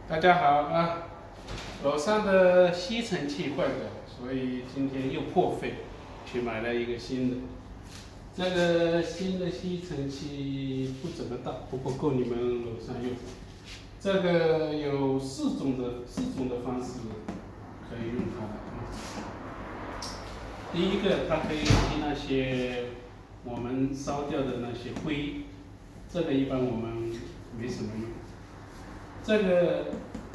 大家好啊！楼上的吸尘器坏掉了，所以今天又破费去买了一个新的。这个新的吸尘器不怎么大，不过够你们楼上用。这个有四种的方式可以用它的。第一个，它可以吸那些我们烧掉的那些灰，这个一般我们没什么用。这个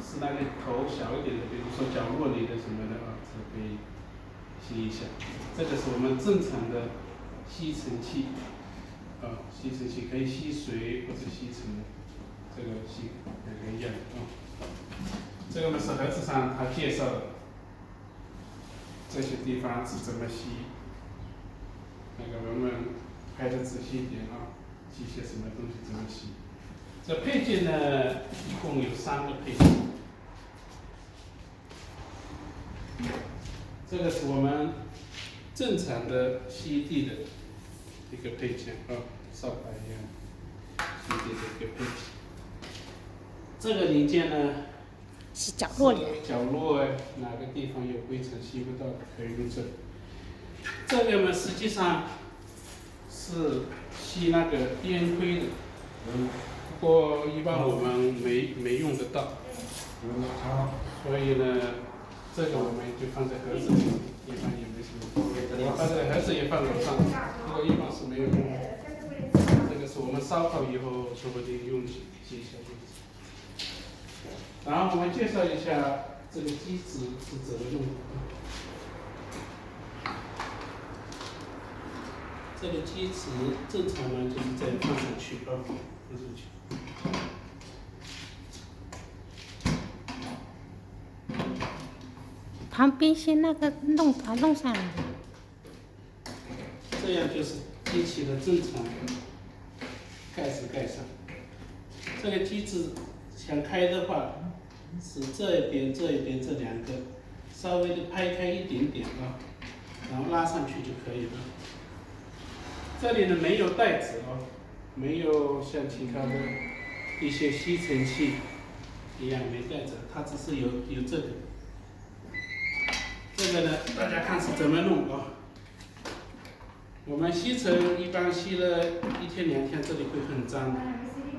是那个头小一点的，比如说角落里的什么的啊，这可以吸一下。这个是我们正常的吸尘器，吸尘器可以吸水或者吸尘，这个吸两个一样啊。这个呢是盒子上它介绍的，这些地方是怎么吸，那个文文拍的仔细一点啊，吸些什么东西怎么吸。这配件呢，一共有3个配件。这个是我们正常的吸地的一个配件啊，扫把一样吸地的一个配件。这个零件呢，是角落里。角落哪个地方有灰尘吸不到的，可以用这个。这个呢，实际上是吸那个烟灰的。不过一般我们没用得到，所以呢，这个我们就放在盒子里，一般也没什么。我把这个盒子也放楼上，这个一般是没有用的。这个是我们烧烤以后说不定用几下就。然后我们介绍一下这个机子是怎么用的。这个机子正常呢就是这样放上去放上去。旁边先那个弄上来。这样就是机器的正常盖子盖上。这个机子想开的话，是这一边这2个稍微的拍开一点点啊，然后拉上去就可以了。这里呢没有带子啊，没有像其他的一些吸尘器一样没带子，它只是有这个。这个呢，大家看是怎么弄啊？我们吸尘一般吸了1天2天，这里会很脏的。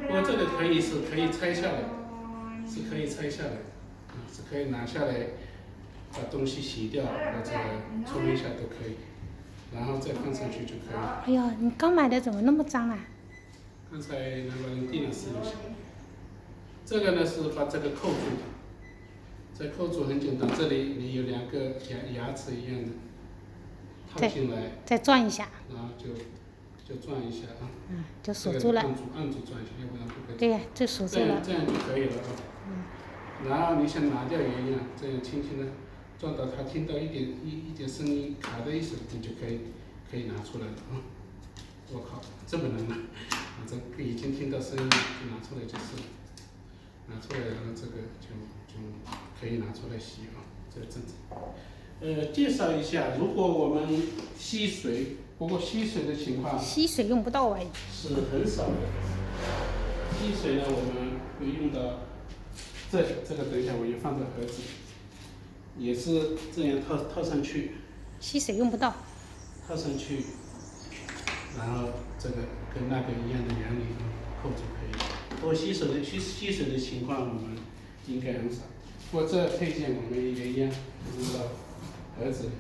不过这个可以拆下来，是可以拆下来，是可以拿下来，把东西洗掉或者冲一下都可以，然后再放上去就可以了。哎呦，你刚买的怎么那么脏啊？刚才那个人定了试一下。这个呢是把这个扣住的，这扣住很简单，这里你有2个牙齿一样的。套进来，再转一下，然后就转一下啊，就锁住了。按住转一下，要不然不可以。对呀，就锁住了。这样就可以了啊。然后你想拿掉也一样，这样轻轻的转到它听到一点声音，咔的一声，你就可以拿出来了啊。我靠，这么难拿，反正已经听到声音就拿出来就是了。拿出来然后这个就可以拿出来洗啊，这个正常。介绍一下，如果我们吸水，不过吸水的情况，吸水用不到啊，是很少的。吸水呢，我们会用到这个，等一下我就放在盒子，也是这样套上去。吸水用不到。套上去，然后这个跟那个一样的原理扣就可以了。不过吸水的情况我们应该很少。不过这配件我们也一样，放到盒子里。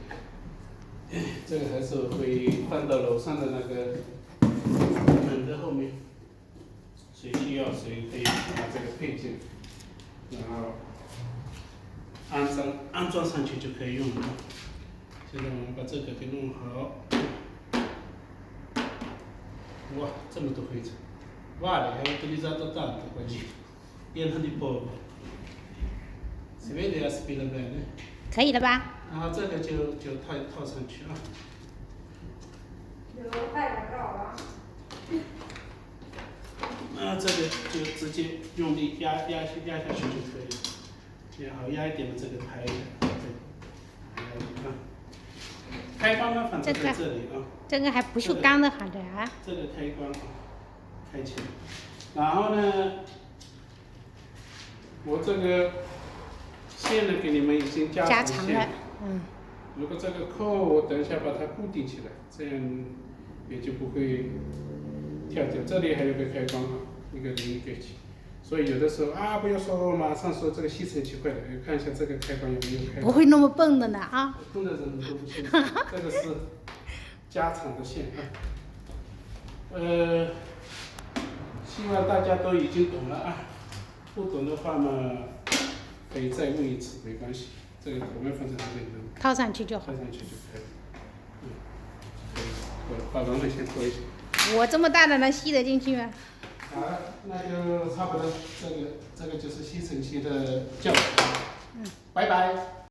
这个盒子会放到楼上的那个门的后面，谁需要谁可以拿这个配件，然后安装上去就可以用了。现在我们把这个给弄好。哇，这么多灰尘！哇嘞，还有这里找到大的关键，也很的薄。这边的是比那个呢。可以了吧？然后这个就套上去啊。这个就直接用力压下去就可以了。压好压一点的这个拍一下，开关呢放在这里啊。这个还不锈钢的好的啊。这个开关开起来，然后呢，我这个线呢，给你们已经加加长了长线了。，嗯，如果这个扣，我等一下把它固定起来，这样也就不会跳掉。这里还有个开关啊，一个零一个七。所以有的时候啊，不要说马上说这个吸尘器坏了，看一下这个开关有没有开关。不会那么笨的呢啊。笨的人都不清楚，这个是加长的线啊。希望大家都已经懂了啊。不懂的话嘛，可以再问一次，没关系。这个我们反正这边能套上去就好套。上去就可以。可以。我把容量先拖一下。我这么大的能吸得进去吗？好了，那就差不多，这个就是吸尘器的教程。拜拜。